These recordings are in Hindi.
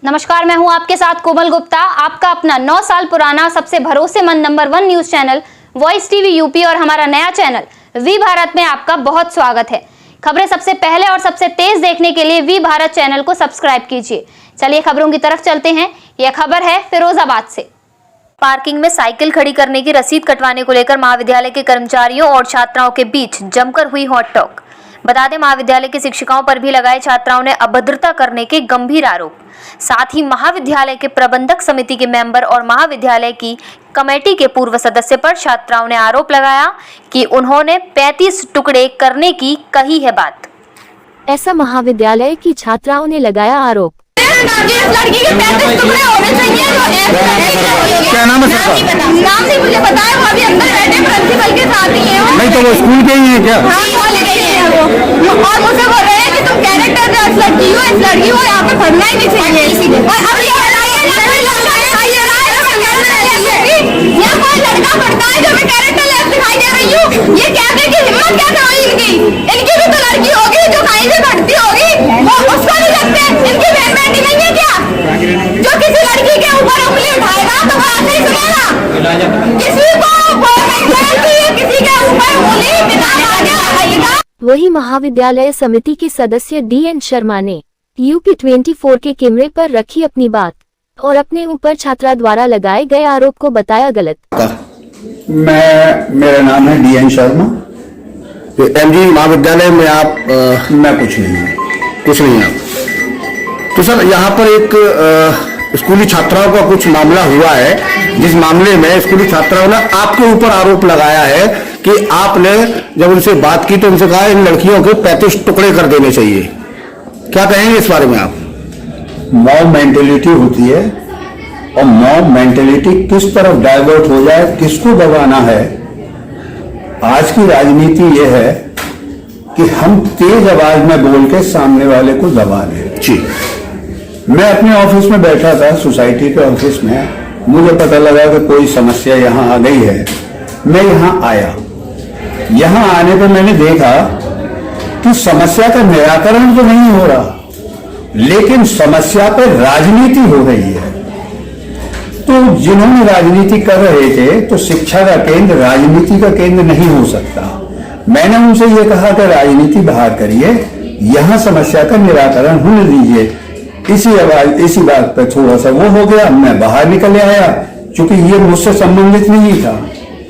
नमस्कार, मैं हूं आपके साथ कोमल गुप्ता। आपका अपना 9 साल पुराना सबसे भरोसेमंद number 1 news channel voice TV UP और हमारा नया चैनल वी भारत में आपका बहुत स्वागत है। खबरें सबसे पहले और सबसे तेज देखने के लिए वी भारत चैनल को सब्सक्राइब कीजिए। चलिए खबरों की तरफ चलते हैं। यह खबर है फिरोजाबाद से। पार्किंग में साइकिल खड़ी करने की रसीद कटवाने को लेकर महाविद्यालय के कर्मचारियों और छात्राओं के बीच जमकर हुई हॉट टॉक। बता दें, महाविद्यालय की शिक्षिकाओं पर भी लगाए छात्राओं ने अभद्रता करने के गंभीर आरोप। साथ ही महाविद्यालय के प्रबंधक समिति के मेंबर और महाविद्यालय की कमेटी के पूर्व सदस्य पर छात्राओं ने आरोप लगाया कि उन्होंने 35 टुकड़े करने की कही है बात। ऐसा महाविद्यालय की छात्राओं ने लगाया आरोप। लड़की के 35 टुकड़े होने चाहिए। क्या नाम है सर? नाम नहीं मुझे पता है, वो अभी अंदर बैठे प्रिंसिपल के साथ ही है वो। नहीं तो वो स्कूल के ही है क्या? हाँ, कॉलेज के ही है वो। और मुझसे बोल रहे हैं कि तुम कैरेक्टर जो इस लड़की हो, इस लड़की को यहाँ पे पढ़ना ही नहीं चाहिए। और अब ये यहाँ कोई लड़का पढ़ता है जो मैं कैरेक्टर लेस दिखाई दे रही हूँ। ये कहने की हिम्मत कैसे हुई इनकी भी तो लड़की होगी जो कहीं से पढ़ती होगी, वो उसको नहीं लगते। इनकी बेटी नहीं है क्या जो किसी लड़की के ऊपर उंगली उठाएगा तो वो ऐसे ही सुनेगा? किसी को किसी के ऊपर उंगली उठाएगा। वही महाविद्यालय समिति के सदस्य DN शर्मा ने यूपी 24 के कैमरे पर रखी अपनी बात और अपने ऊपर छात्रा द्वारा लगाए गए आरोप को बताया गलत। मेरा नाम है DN शर्मा। MG महाविद्यालय में आप मैं कुछ नहीं आप। तो सर, यहाँ पर एक स्कूली छात्राओं का कुछ मामला हुआ है, जिस मामले में स्कूली छात्राओं ने आपके ऊपर आरोप लगाया है कि आपने जब उनसे बात की तो उनसे कहा इन लड़कियों के 35 टुकड़े कर देने चाहिए। क्या कहेंगे इस बारे में आप? मॉब मेंटेलिटी होती है और मॉब मेंटेलिटी किस तरफ डाइवर्ट हो जाए, किसको दबाना है। आज की राजनीति यह है कि हम तेज आवाज में बोल के सामने वाले को दबा दें। जी, मैं अपने ऑफिस में बैठा था, सोसाइटी के ऑफिस में। मुझे पता लगा कि कोई समस्या यहाँ आ गई है। मैं यहाँ आया। यहाँ आने पर मैंने देखा कि समस्या का निराकरण तो नहीं हो रहा, लेकिन समस्या पर राजनीति हो रही है। तो जिन्होंने राजनीति कर रहे थे, तो शिक्षा का केंद्र राजनीति का केंद्र नहीं हो सकता। मैंने उनसे ये कहा कि राजनीति बाहर करिए, यहाँ समस्या का निराकरण होने दीजिए। इसी बात पर थोड़ा सा वो हो गया, मैं बाहर निकल आया, चूंकि ये मुझसे संबंधित नहीं था।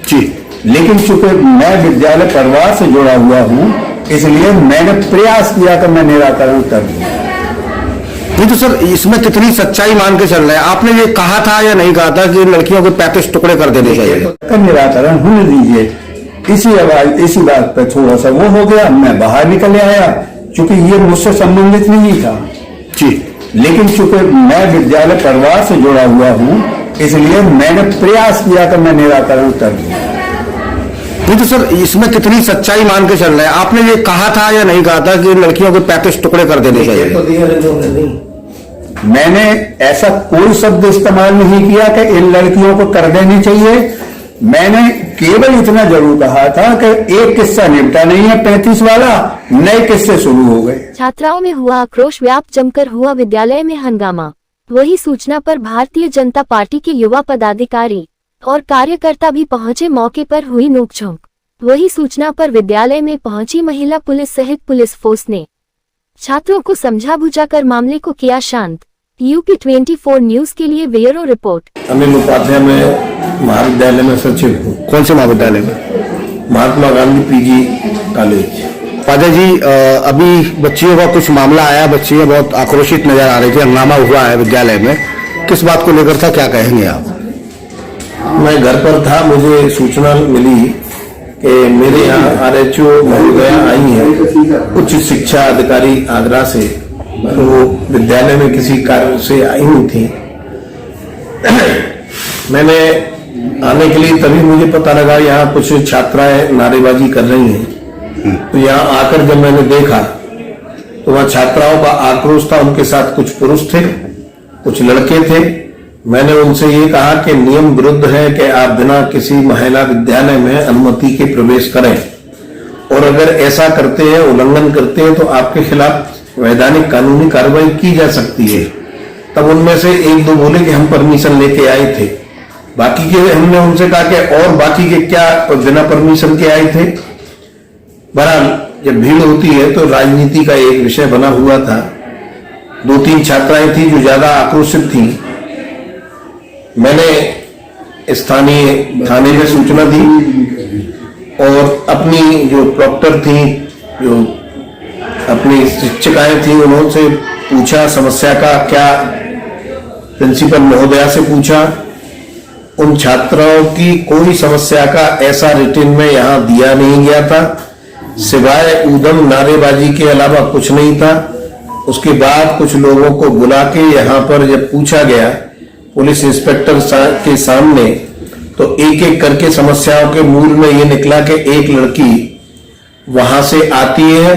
जी, लेकिन चूंकि मैं विद्यालय परिवार से जुड़ा हुआ हूँ, इसलिए मैंने प्रयास किया कि मैं निराकरण कर दूं। नहीं तो सर, इसमें कितनी सच्चाई मान के चल रहे हैं? आपने ये कहा था या नहीं कहा था कि लड़कियों के 35 टुकड़े कर देने चाहिए? का निराकरण होने दीजिए। इसी बात पर थोड़ा सा वो हो गया, मैं बाहर निकल आया, चूंकि ये मुझसे संबंधित नहीं था। जी, लेकिन चूंकि मैं विद्यालय परिवार से जुड़ा हुआ हूँ, इसलिए मैंने प्रयास किया कि मैं निराकरण कर दूं। नहीं तो सर, इसमें कितनी सच्चाई मान के चल रहे हैं? आपने ये कहा था या नहीं कहा था कि लड़कियों के 35 टुकड़े कर देने चाहिए? मैंने ऐसा कोई शब्द इस्तेमाल नहीं किया कि इन लड़कियों को कर देनी चाहिए। मैंने केवल इतना जरूर कहा था कि एक किस्सा निपटा नहीं है 35 वाला, नए किस्से शुरू हो गए। छात्राओं में हुआ आक्रोश, व्याप्त जमकर हुआ विद्यालय में हंगामा। वही सूचना पर भारतीय जनता पार्टी के युवा पदाधिकारी और कार्यकर्ता भी पहुंचे। मौके पर हुई नोकझोंक। वही सूचना पर विद्यालय में पहुंची महिला पुलिस सहित पुलिस फोर्स ने छात्रों को समझा बुझाकर मामले को किया शांत। यूपी 24 न्यूज के लिए ब्यूरो रिपोर्ट। अनिल उपाध्याय में महाविद्यालय में सचिव हूँ। कौन से महाविद्यालय में? Mahatma Gandhi PG college. पाजा जी, अभी बच्चियों का कुछ मामला आया, बच्चियां बहुत आक्रोशित नजर आ रही थी, हंगामा हुआ है विद्यालय में, किस बात को लेकर था, क्या कहेंगे आप? मैं घर पर था, मुझे सूचना मिली कि मेरे यहाँ RHO महोदया आई है, उच्च शिक्षा अधिकारी आगरा से, वो विद्यालय में किसी कार्य से आई हुई थी। मैंने आने के लिए तभी मुझे पता लगा यहाँ कुछ छात्राएं नारेबाजी कर रही हैं। तो यहाँ आकर जब मैंने देखा तो वहाँ छात्राओं का आक्रोश था। उनके साथ कुछ पुरुष थे, कुछ लड़के थे। मैंने उनसे ये कहा कि नियम विरुद्ध है कि आप बिना किसी महिला विद्यालय में अनुमति के प्रवेश करें, और अगर ऐसा करते हैं, उल्लंघन करते हैं, तो आपके खिलाफ वैधानिक कानूनी कार्रवाई की जा सकती है। तब उनमें से एक दो बोले कि हम परमिशन लेके आए थे। बाकी के हमने उनसे कहा कि और बाकी के क्या बिना परमिशन के आए थे। बहरहाल जब भीड़ होती है तो राजनीति का एक विषय बना हुआ था। 2-3 छात्राएं थी जो ज्यादा आक्रोशित थी। मैंने स्थानीय थाने में सूचना दी और अपनी जो प्रॉक्टर थी, जो अपनी शिक्षिकाएं थी, उन्होंने पूछा समस्या का क्या, प्रिंसिपल महोदया से पूछा। उन छात्राओं की कोई समस्या का ऐसा रिटन में यहाँ दिया नहीं गया था, सिवाय ऊधम नारेबाजी के अलावा कुछ नहीं था। उसके बाद कुछ लोगों को बुला के यहाँ पर जब पूछा गया पुलिस इंस्पेक्टर के सामने, तो एक एक करके समस्याओं के मूल में ये निकला कि एक लड़की वहां से आती है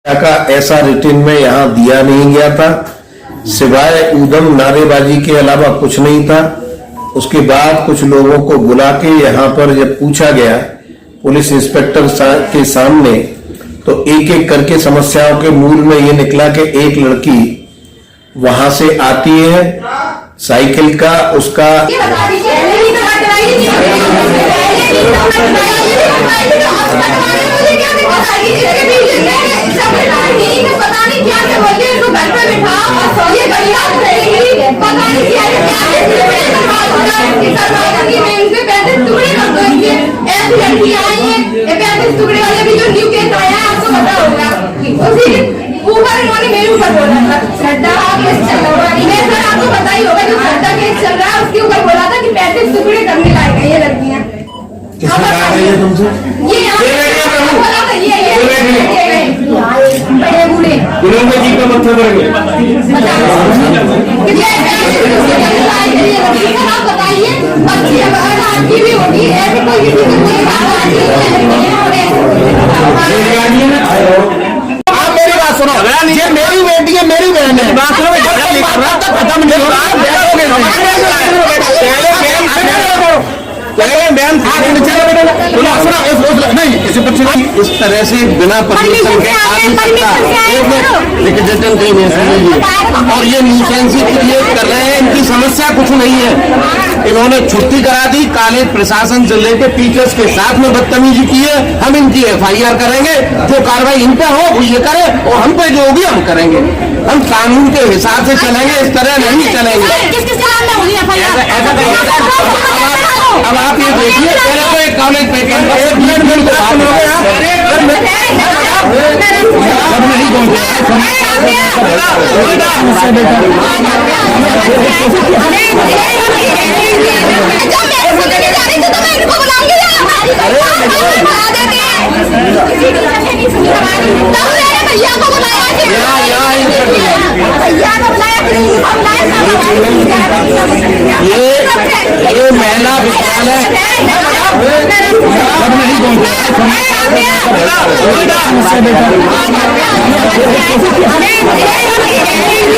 का ऐसा रिटन में यहाँ दिया नहीं गया था, सिवाय ऊधम नारेबाजी के अलावा कुछ नहीं था। उसके बाद कुछ लोगों को बुला के यहाँ पर जब पूछा गया पुलिस इंस्पेक्टर के सामने, तो एक एक करके समस्याओं के मूल में ये निकला कि एक लड़की वहां से आती है, साइकिल का उसका टुकड़े वाले भी जो न्यू केस आया है आपको पता होगा, ऊपर इन्होंने मेरे ऊपर बोला था श्रद्धा केस चल रहा है। मैं सर आपको पता ही होगा जो श्रद्धा केस चल रहा है उसके ऊपर बोला था कि 35 टुकड़े करने लायक है ये लड़कियां। किसने कहा है ये तुमसे? ये बोला था ये बड़े बूढ़े गुरुंगा जी का मत्था पर गए। आप बताइए अच्छी आपकी भी होगी ऐसे कोई किसी को कोई आप मेरी बात सुनो, ये मेरी बेटी है, मेरी बहन है। बात सुनो, खत्म नहीं, इस तरह से बिना परमिशन के आ नहीं सकता। और ये न्यूसेंसी क्रिएट कर रहे हैं, इनकी समस्या कुछ नहीं है। इन्होंने छुट्टी करा दी, कॉलेज प्रशासन से लेकर टीचर्स के साथ में बदतमीजी की है। हम इनकी FIR करेंगे, जो कार्रवाई इन पे हो वो ये करे और हम पे जो होगी हम करेंगे। हम कानून के हिसाब से चलेंगे, इस तरह नहीं चलेंगे। अब आप ये देखिए, पहले तो एक कॉलेज पे 1 मिनट में बात हो गया, नहीं ये महिला विद्यालय नहीं